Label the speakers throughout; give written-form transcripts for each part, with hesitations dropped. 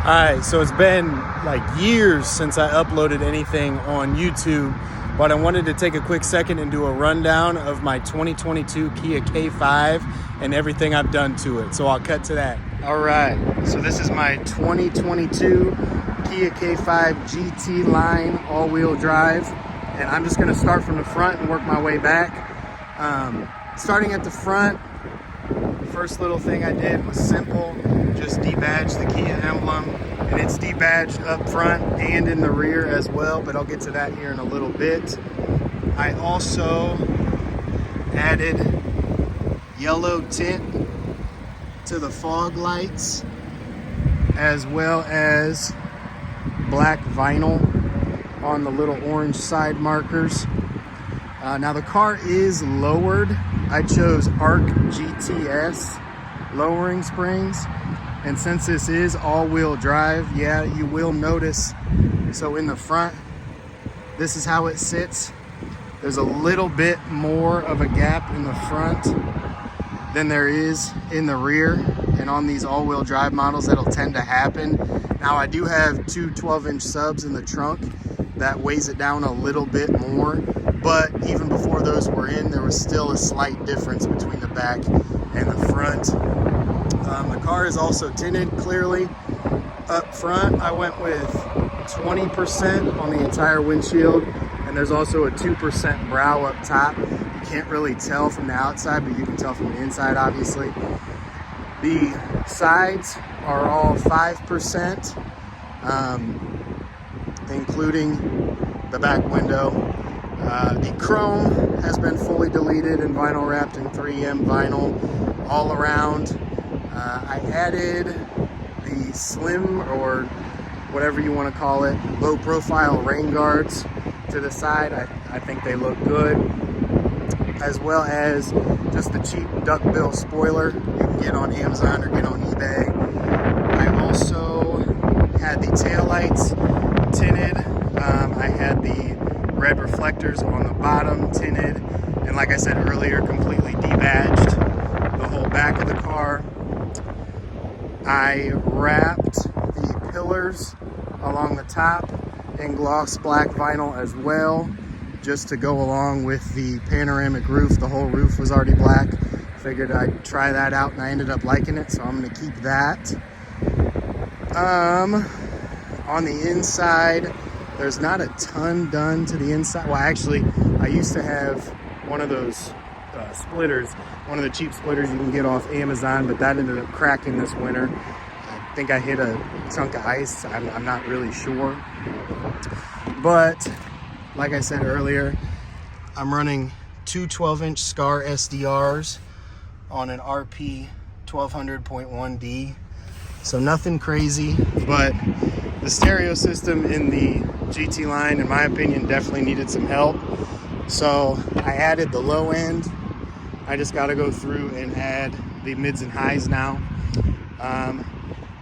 Speaker 1: Alright, so it's been like years since I uploaded anything on YouTube, but I wanted to take a quick second and do a rundown of my 2022 Kia K5 and everything I've done to it. So I'll cut to that. Alright, so this is my 2022 Kia K5 GT-Line all-wheel drive, and I'm just going to start from the front and work my way back. Starting at the front, first little thing I did was simple. Just debadge the Kia emblem, and it's debadged up front and in the rear as well, but I'll get to that here in a little bit. I also added yellow tint to the fog lights, as well as black vinyl on the little orange side markers. Now the car is lowered. I chose ARC GTS lowering springs, and since this is all-wheel drive, yeah, you will notice. So in the front, this is how it sits. There's a little bit more of a gap in the front than there is in the rear, and on these all-wheel drive models that'll tend to happen. Now I do have two 12-inch subs in the trunk that weighs it down a little bit more, but even before those were in, there was still a slight difference between the back and the front. The car is also tinted clearly. Up front, I went with 20% on the entire windshield, and there's also a 2% brow up top. You can't really tell from the outside, but you can tell from the inside, obviously. The sides are all 5%, including the back window. The chrome has been fully deleted and vinyl wrapped in 3M vinyl all around. I added the slim, or whatever you want to call it, low profile rain guards to the side. I think they look good, as well as just the cheap duckbill spoiler you can get on Amazon or get on eBay. I also had the taillights tinted. I had the red reflectors on the bottom tinted, and like I said earlier, completely debadged the whole back of the car. I wrapped the pillars along the top in gloss black vinyl as well, just to go along with the panoramic roof. The whole roof was already black. Figured I'd try that out, and I ended up liking it, so I'm going to keep that. On the inside, there's not a ton done to the inside. Well, actually, I used to have one of those splitters, one of the cheap splitters you can get off Amazon, but that ended up cracking this winter. I think I hit a chunk of ice. I'm not really sure. But like I said earlier, I'm running two 12-inch SCAR SDRs on an RP 1200.1D. So nothing crazy, but the stereo system in the GT line, in my opinion, definitely needed some help. So I added the low end. I just got to go through and add the mids and highs now.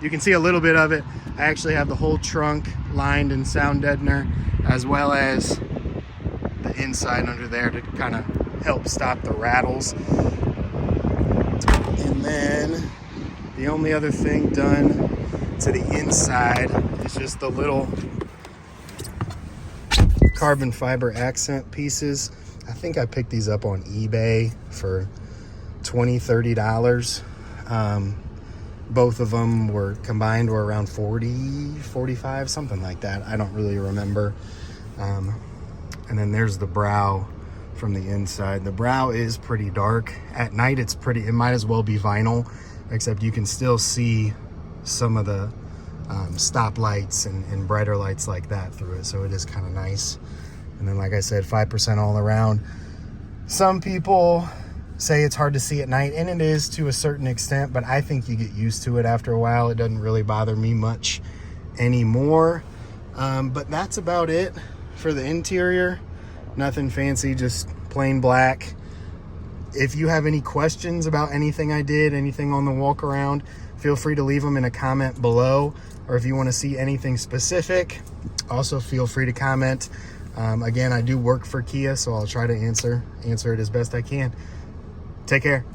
Speaker 1: You can see a little bit of it. I actually have the whole trunk lined in sound deadener, as well as the inside under there to kind of help stop the rattles. And then the only other thing done to the inside is just the little carbon fiber accent pieces. I think I picked these up on eBay for $20-$30. Both of them were combined were around $40-$45, something like that. I don't really remember. And then there's the brow from the inside. The brow is pretty dark. At night it might as well be vinyl, except you can still see some of the stop lights and brighter lights like that through it, so it is kind of nice. And then, like I said, 5% all around. Some people say it's hard to see at night, and it is to a certain extent, but I think you get used to it after a while. It doesn't really bother me much anymore. But that's about it for the interior. Nothing fancy, just plain black. If you have any questions about anything I did, anything on the walk around, feel free to leave them in a comment below. Or if you want to see anything specific, also feel free to comment. Again, I do work for Kia, so I'll try to answer it as best I can. Take care.